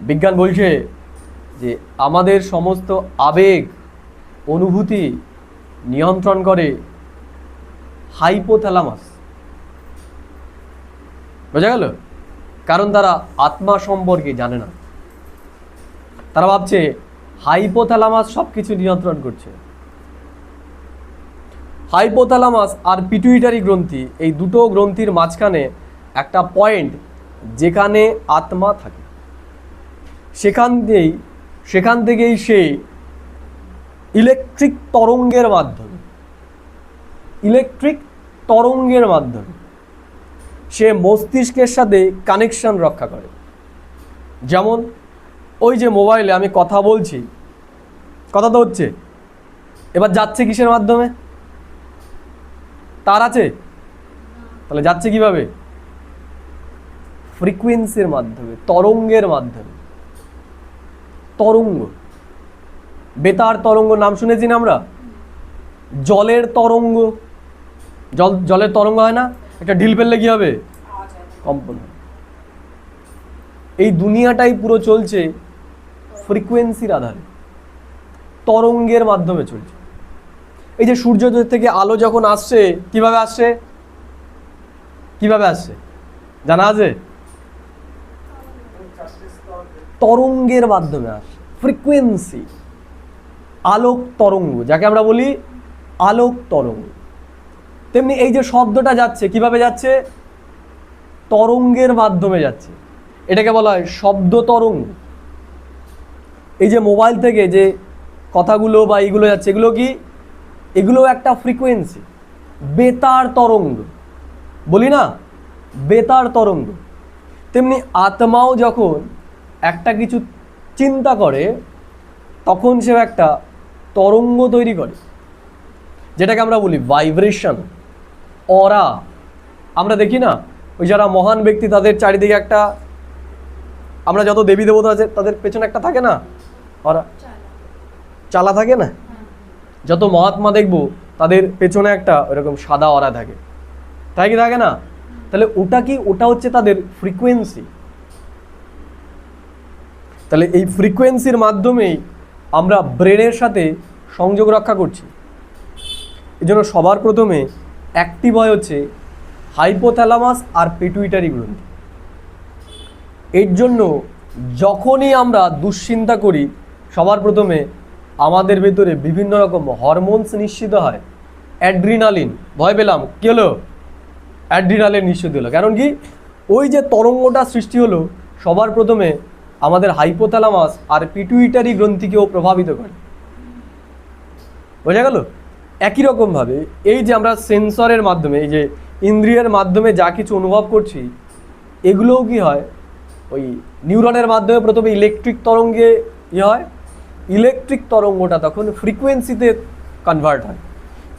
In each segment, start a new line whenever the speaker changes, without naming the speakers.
বিজ্ঞান বলছে যে আমাদের সমস্ত আবেগ অনুভূতি নিয়ন্ত্রণ করে হাইপোথ্যালামাস। বোঝা গেল? কারণ তারা আত্মা সম্পর্কে জানে না, তারা ভাবছে হাইপোথ্যালামাস সব কিছু নিয়ন্ত্রণ করছে। হাইপোথ্যালামাস আর পিটুইটারি গ্রন্থি, এই দুটো গ্রন্থির মাঝখানে একটা পয়েন্ট যেখানে আত্মা থাকে, সেখান থেকেই সে ইলেকট্রিক তরঙ্গের মাধ্যমে সে মস্তিষ্কের সাথে কানেকশন রক্ষা করে। যেমন ওই যে মোবাইলে আমি কথা বলছি, কথা তো হচ্ছে, এবার যাচ্ছে কিসের মাধ্যমে? তার আছে, তাহলে যাচ্ছে কিভাবে? ফ্রিকোয়েন্সির মাধ্যমে, তরঙ্গের মাধ্যমে। তরঙ্গ, বেতার তরঙ্গ নাম শুনেছি না আমরা? জলের তরঙ্গ, জলের তরঙ্গ হয় না? একটা ঢিল ফেললে কি হবে? কম্পন হয়। এই দুনিয়াটাই পুরো চলছে ফ্রিকোয়েন্সির আধারে, তরঙ্গের মাধ্যমে চলছে। এই যে সূর্য থেকে আলো যখন আসছে, কিভাবে আসছে? জানা আছে? তরঙ্গের মাধ্যমে আসে, ফ্রিকোয়েন্সি, আলোক তরঙ্গ, যাকে আমরা বলি আলোক তরঙ্গ। তেমনি এই যে শব্দটা যাচ্ছে, কিভাবে যাচ্ছে? তরঙ্গের মাধ্যমে যাচ্ছে, এটাকে বলা হয় শব্দ তরঙ্গ। এই যে মোবাইল থেকে যে কথাগুলো বা এইগুলো যাচ্ছে, এগুলো কি? এগুলো একটা ফ্রিকোয়েন্সি, বেতার তরঙ্গ, বলি না, বেতার তরঙ্গ। তেমনি আত্মাও যখন একটা কিছু চিন্তা করে, তখন সে একটা তরঙ্গ তৈরি করে, যেটাকে আমরা বলি ভাইব্রেশন, অরা। আমরা দেখি না, ওই যারা মহান ব্যক্তি তাদের চারিদিকে একটা, আমরা যত দেবী দেবতা আছে তাদের পেছনে একটা থাকে না, অরা, চালা থাকে না? যত মহাত্মা দেখবো তাদের পেছনে একটা ওইরকম সাদা অরা থাকে, তাই কি থাকে না? তাহলে ওটা কি? ওটা হচ্ছে তাদের ফ্রিকোয়েন্সি। তাহলে এই ফ্রিকোয়েন্সির মাধ্যমেই আমরা ব্রেনের সাথে সংযোগ রক্ষা করছি। এই জন্য সবার প্রথমে অ্যাক্টিভ হয় হচ্ছে হাইপোথ্যালামাস আর পিটুইটারি গ্রন্থি। এর জন্য যখনই আমরা দুশ্চিন্তা করি, সবার প্রথমে আমাদের ভেতরে বিভিন্ন রকম হরমোনস নিঃসৃত হয়। অ্যাড্রিনালিন, ভয় পেলাম, কী হলো? অ্যাড্রিনালিন নিঃসৃত হলো। কারণ কি? ওই যে তরঙ্গটা সৃষ্টি হলো, সবার প্রথমে আমাদের হাইপোথ্যালামাস আর পিটুইটারি গ্রন্থিকেও প্রভাবিত করে। বোঝা গেল? একই রকমভাবে এই যে আমরা সেন্সরের মাধ্যমে, এই যে ইন্দ্রিয়ের মাধ্যমে যা কিছু অনুভব করছি, এগুলোও কি হয়? ওই নিউরনের মাধ্যমে প্রথমে ইলেকট্রিক তরঙ্গে হয়, ইলেকট্রিক তরঙ্গটা তখন ফ্রিকোয়েন্সিতে কনভার্ট হয়,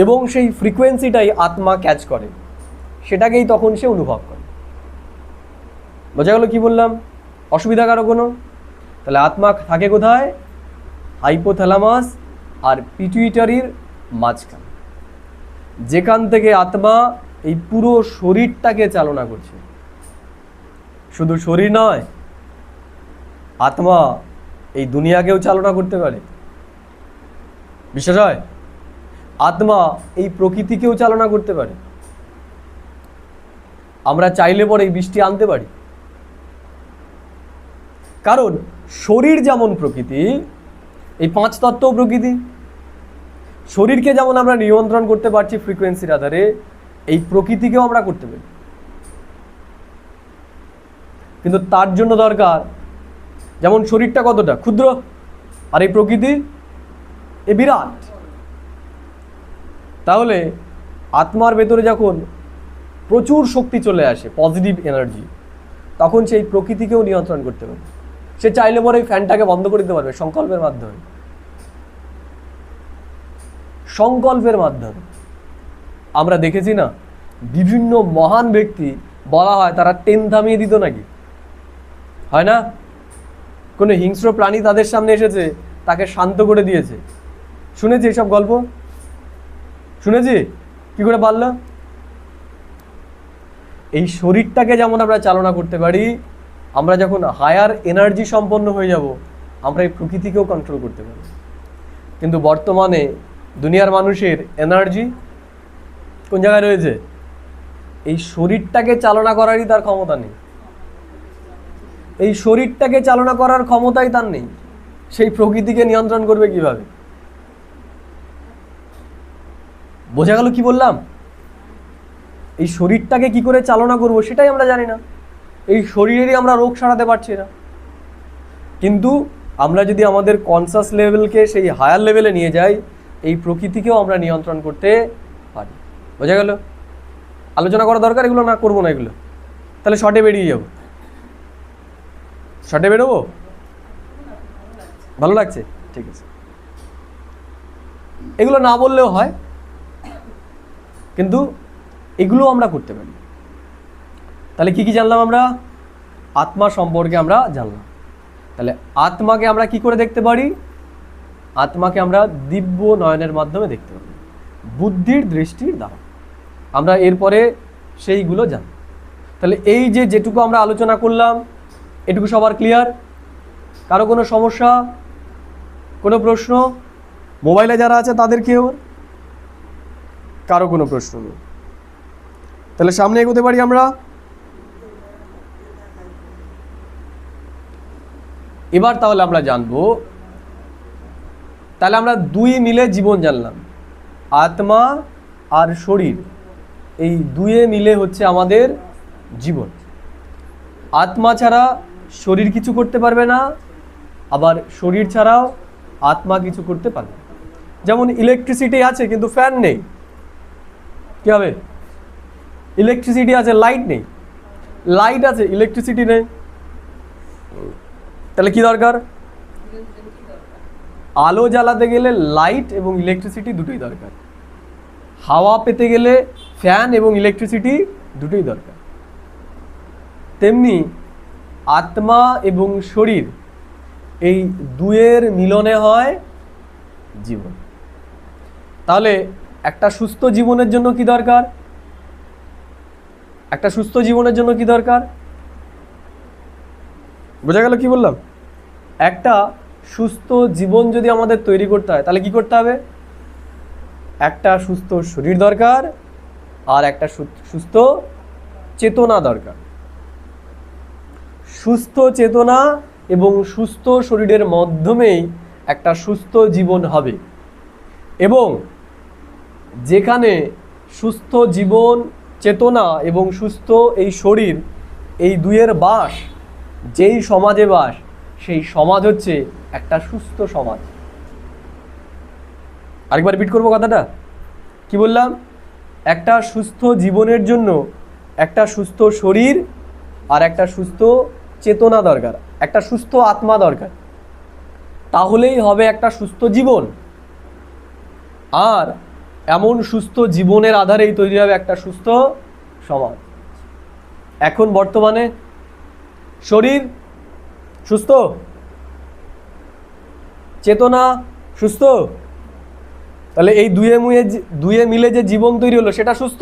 এবং সেই ফ্রিকোয়েন্সিটাই আত্মা ক্যাচ করে, সেটাকেই তখন সে অনুভব করে। বোঝা গেল কি বললাম? অসুবিধা কারো কোনো? তাহলে আত্মা থাকে কোথায়? হাইপোথ্যালামাস আর পিটুইটারির মাঝখানে, যেখান থেকে আত্মা এই পুরো শরীরটাকে চালনা করছে। শুধু শরীর নয়, আত্মা এই দুনিয়াকেও চালনা করতে পারে। বিশ্বাস হয়? আত্মা এই প্রকৃতিকেও চালনা করতে পারে। আমরা চাইলে পরে এই বৃষ্টি আনতে পারি, কারণ শরীর যেমন প্রকৃতি, এই পাঁচ তত্ত্ব প্রকৃতি। শরীরকে যেমন আমরা নিয়ন্ত্রণ করতে পারছি ফ্রিকোয়েন্সির আধারে, এই প্রকৃতিকেও আমরা করতে পারি। কিন্তু তার জন্য দরকার, যেমন শরীরটা কতটা ক্ষুদ্র, আর এই প্রকৃতি এ বিরাট। তাহলে আত্মার ভেতরে যখন প্রচুর শক্তি চলে আসে, পজিটিভ এনার্জি, তখন সেই প্রকৃতিকেও নিয়ন্ত্রণ করতে পারে। সে চাইলে পরে এই ফ্যানটাকে বন্ধ করে দিতে পারবে সংকল্পের মাধ্যমে। সংকল্পের মাধ্যমে আমরা দেখেছি না, বিভিন্ন মহান ব্যক্তি বলা হয় তারা ট্রেন থামিয়ে দিত নাকি, হয় না? কোনো হিংস্র প্রাণী তাদের সামনে এসেছে, তাকে শান্ত করে দিয়েছে। শুনেছি এইসব গল্প, শুনেছি। কি করে পারল? এই শরীরটাকে যেমন আমরা চালনা করতে পারি, আমরা যখন হায়ার এনার্জি সম্পন্ন হয়ে যাব, আমরা এই প্রকৃতিকেও কন্ট্রোল করতে পারব। কিন্তু বর্তমানে দুনিয়ার মানুষের এনার্জি কোন জায়গায় রয়েছে? এই শরীরটাকে চালনা করারই তার ক্ষমতা নেই। এই শরীরটাকে চালনা করার ক্ষমতাই তার নেই। সেই প্রকৃতিকে নিয়ন্ত্রণ করবে কিভাবে? বোঝা গেল কি বললাম? এই শরীরটাকে কি করে চালনা করব সেটাই আমরা জানি না। এই শরীরেরই আমরা রোগ সারাতে পারছি না। কিন্তু আমরা যদি আমাদের কনসাস লেভেলকে সেই হায়ার লেভেলে নিয়ে যাই, এই প্রকৃতিকেও আমরা নিয়ন্ত্রণ করতে পারি। বোঝা গেল? আলোচনা করা দরকার, এগুলো না করবো না এগুলো, তাহলে শর্টে বেরিয়ে যাব। শর্টে বেরোবো? ভালো লাগছে? ঠিক আছে, এগুলো না বললেও হয়, কিন্তু এগুলো আমরা করতে পারি। তাহলে কি কি জানলাম আমরা? আত্মা সম্পর্কে আমরা জানলাম। তাহলে আত্মাকে আমরা কি করে দেখতে পারি? আত্মাকে আমরা দিব্য নয়নের মাধ্যমে দেখতে পারি, বুদ্ধির দৃষ্টির দ্বারা। আমরা এরপরে সেইগুলো জানি। তাহলে এই যে যেটুকু আমরা আলোচনা করলাম, এটুকু সবার ক্লিয়ার? কারো কোনো সমস্যা, কোনো প্রশ্ন? মোবাইলে যারা আছে তাদের কেউ কারো কোনো প্রশ্ন নেই? তাহলে সামনে এগোতে পারি আমরা। এবার তাহলে আমরা জানবো, তাহলে আমরা দুই মিলে জীবন জানলাম, আত্মা আর শরীর, এই দুয়ে মিলে হচ্ছে আমাদের জীবন। আত্মা ছাড়া শরীর কিছু করতে পারবে না, আবার শরীর ছাড়াও আত্মা কিছু করতে পারবে না। যেমন ইলেকট্রিসিটি আছে কিন্তু ফ্যান নেই, কি হবে? ইলেকট্রিসিটি আছে, লাইট নেই। লাইট আছে, ইলেকট্রিসিটি নেই। তাহলে কি দরকার? আলো জ্বালাতে গেলে লাইট এবং ইলেকট্রিসিটি দুটোই দরকার। হাওয়া পেতে গেলে ফ্যান এবং ইলেকট্রিসিটি দুটোই দরকার। তেমনি আত্মা এবং শরীর, এই দুয়ের মিলনে হয় জীবন। তাহলে একটা সুস্থ জীবনের জন্য কি দরকার? একটা সুস্থ জীবনের জন্য কি দরকার? বোঝা গেল কি বললাম? একটা সুস্থ জীবন যদি আমাদের তৈরি করতে হয়, তাহলে কি করতে হবে? একটা সুস্থ শরীর দরকার, আর একটা সুস্থ চেতনা দরকার। সুস্থ চেতনা এবং সুস্থ শরীরের মাধ্যমেই একটা সুস্থ জীবন হবে। এবং যেখানে সুস্থ জীবন, চেতনা এবং সুস্থ এই শরীর, এই দুয়ের বাস, যেই সমাজে বাস, সেই সমাজ হচ্ছে একটা সুস্থ সমাজ। আরেকবার রিপিট করবো কথাটা। কি বললাম? একটা সুস্থ জীবনের জন্য একটা সুস্থ শরীর আর একটা সুস্থ চেতনা দরকার, একটা সুস্থ আত্মা দরকার। তাহলেই হবে একটা সুস্থ জীবন। আর এমন সুস্থ জীবনের আধারেই তৈরি হবে একটা সুস্থ সমাজ। এখন বর্তমানে শরীর সুস্থ, চেতনা সুস্থ, তাহলে এই দুয়ে মিলে যে জীবন তৈরি হলো সেটা সুস্থ।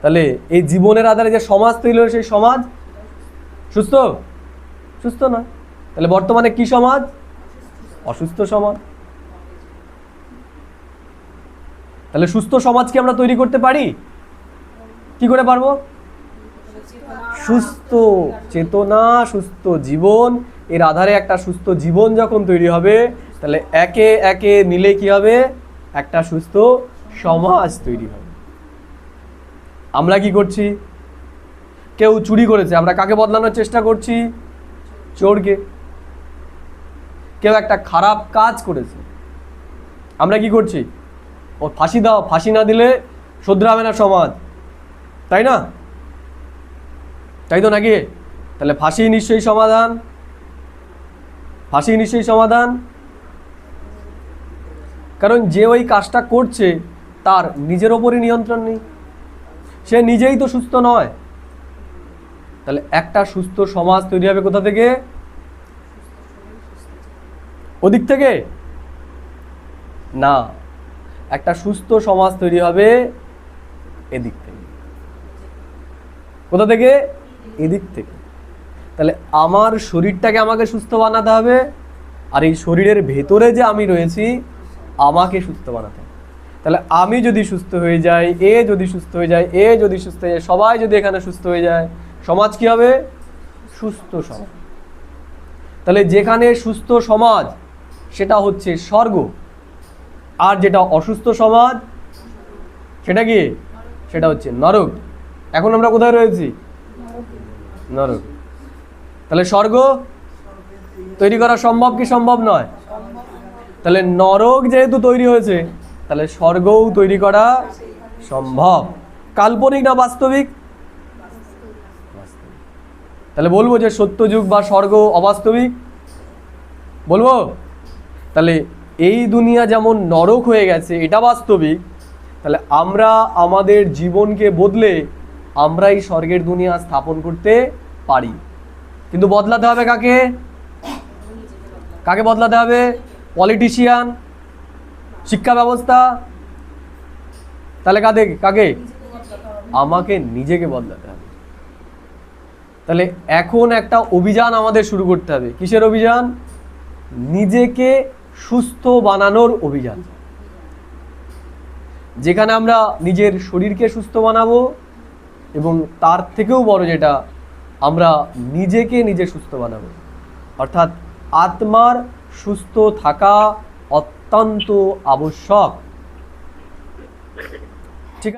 তাহলে এই জীবনের আধারে যে সমাজ তৈরি হলো সেই সমাজ সুস্থ? সুস্থ না। তাহলে বর্তমানে কি সমাজ? অসুস্থ সমাজ। তাহলে সুস্থ সমাজ কি আমরা তৈরি করতে পারি? কি করে পারবো? সুস্থ চেতনা, সুস্থ জীবন, এর আধারে একটা সুস্থ জীবন যখন তৈরি হবে, তাহলে একে একে মিলে কি হবে? একটা সুস্থ সমাজ তৈরি হবে। আমরা কি করছি? কেউ চুরি করেছে, আমরা কাকে বদলানোর চেষ্টা করছি? চোরকে। কেউ একটা খারাপ কাজ করেছে, আমরা কি করছি? ও ফাঁসি দাও, ফাঁসি না দিলে শুধরাবে না সমাজ, তাই না? তাই তো নাকি? তাহলে ফাঁসি নিশ্চয়ই সমাধান, ফাঁসি নিশ্চয়ই সমাধান। কারণ যে ওই কাজটা করছে তার নিজের ওপরই নিয়ন্ত্রণ নেই, সে নিজেই তো সুস্থ নয়। তাহলে একটা সুস্থ সমাজ তৈরি হবে কোথা থেকে? ওদিক থেকে না, একটা সুস্থ সমাজ তৈরি হবে এদিক থেকে। কোথা থেকে? এদিক থেকে। তাহলে আমার শরীরটাকে আমাকে সুস্থ বানাতে হবে, আর এই শরীরের ভেতরে যে আমি রয়েছি আমাকে সুস্থ বানাতে হবে। তাহলে আমি যদি সুস্থ হয়ে যাই, এ যদি সুস্থ হয়ে যায়, এ যদি সুস্থ হয়ে যায়, সবাই যদি এখানে সুস্থ হয়ে যায়, সমাজ কি হবে? সুস্থ সমাজ। তাহলে যেখানে সুস্থ সমাজ সেটা হচ্ছে স্বর্গ, আর যেটা অসুস্থ সমাজ সেটা কি? সেটা হচ্ছে নরক। এখন আমরা কোথায় রয়েছি? নরক। তাহলে স্বর্গ তৈরি করা সম্ভব কি সম্ভব নয়? তাহলে নরক যেহেতু তৈরি হয়েছে, তাহলে স্বর্গও তৈরি করা সম্ভব। কাল্পনিক না বাস্তবিক? তাহলে বলবো যে সত্যযুগ বা স্বর্গ অবাস্তবিক? বলবো? তাহলে এই দুনিয়া যেমন নরক হয়ে গেছে এটা বাস্তবিক, তাহলে আমরা আমাদের জীবনকে বদলে আমরা এই স্বর্গের দুনিয়া স্থাপন করতে পারি। কিন্তু বদলাতে হবে কাকে? কাকে বদলাতে হবে? পলিটিশিয়ান, শিক্ষা ব্যবস্থা? তাহলে কাকে? আমাকে নিজেকে বদলাতে হবে। তাহলে এখন একটা অভিযান আমাদের শুরু করতে হবে। কিসের অভিযান? নিজেকে সুস্থ বানানোর অভিযান। যেখানে আমরা নিজের শরীরকে সুস্থ বানাবো, এবং তার থেকেও বড় যেটা, আমরা নিজেকে নিজে সুস্থ বানাবো। অর্থাৎ আত্মার সুস্থ থাকা অত্যন্ত আবশ্যক।